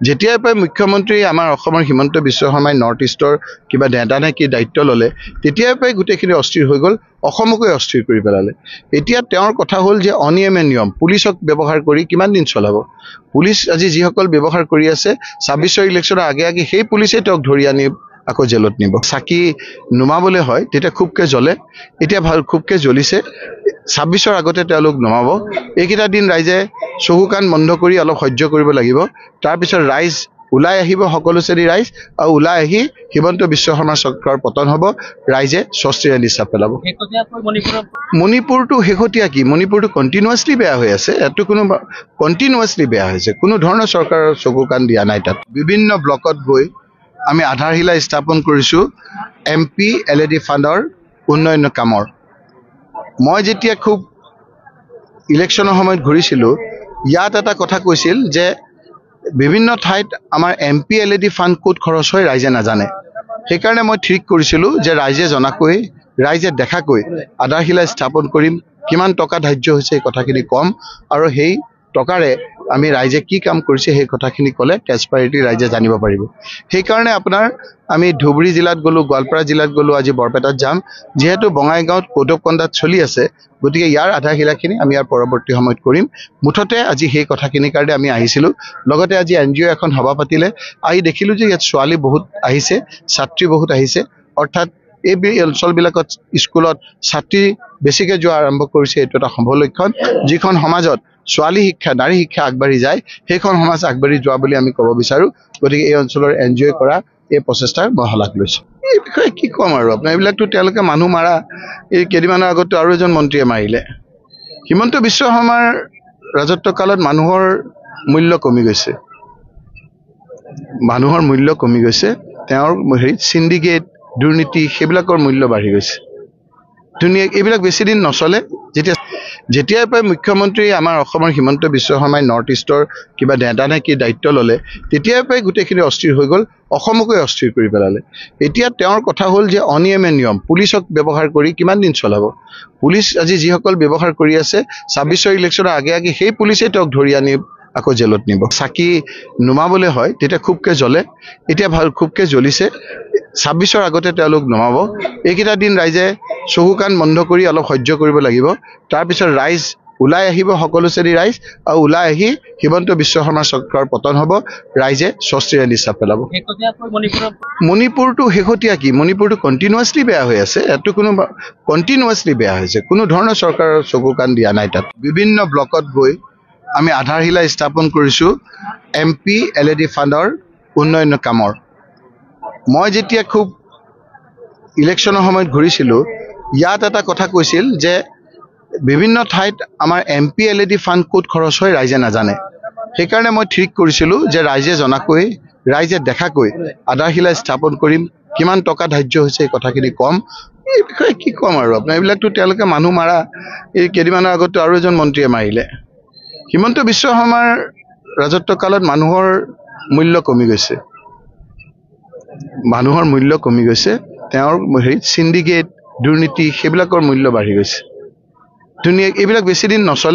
যেতিয়াৰ পৰা মুখ্যমন্ত্ৰী আমাৰ অসমৰ হিমন্ত বিশ্ব শৰ্মাই নৰ্থ ইষ্টৰ কিবা নেতা নে কি দায়িত্ব ল'লে তেতিয়াৰ পৰাই গোটেইখিনি অস্থিৰ হৈ গ'ল, অসমকে অস্থিৰ কৰি পেলালে। এতিয়া তেওঁৰ কথা হ'ল যে অনিয়মে নিয়ম, পুলিচক ব্যৱহাৰ কৰি কিমান দিন চলাব। পুলিচ আজি যিসকল ব্যৱহাৰ কৰি আছে ২৬ ইলেকশ্যনৰ আগে আগে সেই পুলিচে তেওঁক ধৰি আনি আকৌ জেলত নিব। চাকি নুমাবলৈ হয় তেতিয়া খুবকে জ্বলে, এতিয়া ভাল খুবকে জ্বলিছে। ২৬ আগতে তেওঁলোক নমাব। এইকেইটা দিন ৰাইজে চকু কাণ বন্ধ কৰি অলপ সহ্য কৰিব লাগিব। তাৰপিছত ৰাইজ ওলাই আহিব, সকলো শ্ৰেণীৰ ৰাইজ, আৰু ওলাই আহি হিমন্ত বিশ্ব শৰ্মা চৰকাৰৰ পতন হ'ব, ৰাইজে স্বস্তিৰে নিশ্বাস পেলাব। মণিপুৰটো শেহতীয়া কি, মণিপুৰটো কণ্টিনিউৱাছলি বেয়া হৈ আছে। ইয়াতো কোনো কণ্টিনিউৱাছলি বেয়া হৈছে, কোনো ধৰণৰ চৰকাৰৰ চকু কাণ দিয়া নাই। তাত বিভিন্ন ব্লকত গৈ আমি আধাৰশিলা স্থাপন কৰিছোঁ MP LED ফাণ্ডৰ উন্নয়ন কামৰ। মই যেতিয়া খুব ইলেকশ্যনৰ সময়ত ঘূৰিছিলোঁ, ইয়াত এটা কথা কৈছিল যে বিভিন্ন ঠাইত আমাৰ MP LED ফাণ্ড ক'ত খৰচ হয় ৰাইজে নাজানে। সেইকাৰণে মই ঠিক কৰিছিলোঁ যে ৰাইজে জনাকৈ, ৰাইজে দেখাকৈ আধাৰশিলা স্থাপন কৰিম, কিমান টকা ধাৰ্য হৈছে এই কথাখিনি ক'ম, আৰু সেই টকাৰে আমি ৰাইজে কি কাম কৰিছে সেই কথাখিনি ক'লে ট্ৰেন্সপাৰেণ্টলি ৰাইজে জানিব পাৰিব। সেইকাৰণে আপোনাৰ আমি ধুবুৰী জিলাত গ'লোঁ, গোৱালপাৰা জিলাত গ'লোঁ, আজি বৰপেটাত যাম। যিহেতু বঙাইগাঁৱত কোড অফ কণ্ডাক্ট চলি আছে, গতিকে ইয়াৰ আধাৰশিলাখিনি আমি ইয়াৰ পৰৱৰ্তী সময়ত কৰিম। মুঠতে আজি সেই কথাখিনিৰ কাৰণে আমি আহিছিলোঁ। লগতে আজি NGO এখন সভা পাতিলে, আহি দেখিলোঁ যে ইয়াত ছোৱালী বহুত আহিছে, ছাত্ৰী বহুত আহিছে। অৰ্থাৎ এই অঞ্চলবিলাকত স্কুলত ছাত্ৰী বেছিকৈ যোৱা আৰম্ভ কৰিছে। এইটো এটা শুভ লক্ষণ। যিখন সমাজত ছোৱালী শিক্ষা, নাৰী শিক্ষা আগবাঢ়ি যায়, সেইখন সমাজ আগবাঢ়ি যোৱা বুলি আমি ক'ব বিচাৰোঁ। গতিকে এই অঞ্চলৰ NGO কৰা এই প্ৰচেষ্টাৰ মই শলাগ লৈছোঁ। এই বিষয়ে কি ক'ম আৰু আপোনাৰ, এইবিলাকতো তেওঁলোকে মানুহ মাৰা, এই কেইদিনমানৰ আগতো আৰু এজন মন্ত্ৰীয়ে মাৰিলে। হিমন্ত বিশ্ব শৰ্মাৰ ৰাজত্বকালত মানুহৰ মূল্য কমি গৈছে, মানুহৰ মূল্য কমি গৈছে। তেওঁৰ চিণ্ডিকেট, দুৰ্নীতি, সেইবিলাকৰ মূল্য বাঢ়ি গৈছে। এইবিলাক বেছিদিন নচলে। যেতিয়াৰ পৰা মুখ্যমন্ত্ৰী আমাৰ অসমৰ হিমন্ত বিশ্ব শৰ্মাই নৰ্থ ইষ্টৰ কিবা নেতা নে কি দায়িত্ব ল'লে তেতিয়াৰ পৰাই গোটেইখিনি অস্থিৰ হৈ গ'ল, অসমকে অস্থিৰ কৰি পেলালে। এতিয়া তেওঁৰ কথা হ'ল যে অনিয়মে নিয়ম, পুলিচক ব্যৱহাৰ কৰি কিমান দিন চলাব। পুলিচ আজি যিসকল ব্যৱহাৰ কৰি আছে ২৬ ইলেকশ্যনৰ আগে আগে সেই পুলিচে তেওঁক ধৰি আনি আকৌ জেলত নিব। চাকি নুমাবলৈ হয় তেতিয়া খুবকে জ্বলে, এতিয়া ভাল খুবকে জ্বলিছে। ২৬ আগতে তেওঁলোক নমাব। এইকেইটা দিন ৰাইজে চকু কাণ বন্ধ কৰি অলপ সহ্য কৰিব লাগিব। তাৰপিছত ৰাইজ ওলাই আহিব, সকলো শ্ৰেণীৰ ৰাইজ, আৰু ওলাই আহি হিমন্ত বিশ্ব শৰ্মা চৰকাৰৰ পতন হ'ব, ৰাইজে স্বস্তিৰে নিশ্বাস পেলাব। মণিপুৰটো শেহতীয়া কি, মণিপুৰটো কণ্টিনিউৱাছলি বেয়া হৈ আছে। ইয়াতো কোনো কণ্টিনিউৱাছলি বেয়া হৈছে, কোনো ধৰণৰ চৰকাৰৰ চকু কাণ দিয়া নাই। তাত বিভিন্ন ব্লকত গৈ আমি আধাৰশিলা স্থাপন কৰিছোঁ MP LED ফাণ্ডৰ উন্নয়ন কামৰ। মই যেতিয়া খুব ইলেকশ্যনৰ সময়ত ঘূৰিছিলোঁ, ইয়াত এটা কথা কৈছিল যে বিভিন্ন ঠাইত আমাৰ MP LED ফাণ্ড ক'ত খৰচ হয় ৰাইজে নাজানে। সেইকাৰণে মই ঠিক কৰিছিলোঁ যে ৰাইজে জনাকৈ, ৰাইজে দেখাকৈ আধাৰশিলা স্থাপন কৰিম, কিমান টকা ধাৰ্য হৈছে এই কথাখিনি ক'ম। এই বিষয়ে কি ক'ম আৰু আপোনাৰ, এইবিলাকতো তেওঁলোকে মানুহ মাৰা, এই কেইদিনমানৰ আগতো আৰু এজন মন্ত্ৰীয়ে মাৰিলে। হিমন্ত বিশ্ব শৰ্মাৰ ৰাজত্বকালত মানুহৰ মূল্য কমি গৈছে, মানুহৰ মূল্য কমি গৈছে। তেওঁৰ চিণ্ডিকেট, দুৰ্নীতি, সেইবিলাকৰ মূল্য বাঢ়ি গৈছে। এইবিলাক বেছিদিন নচলে।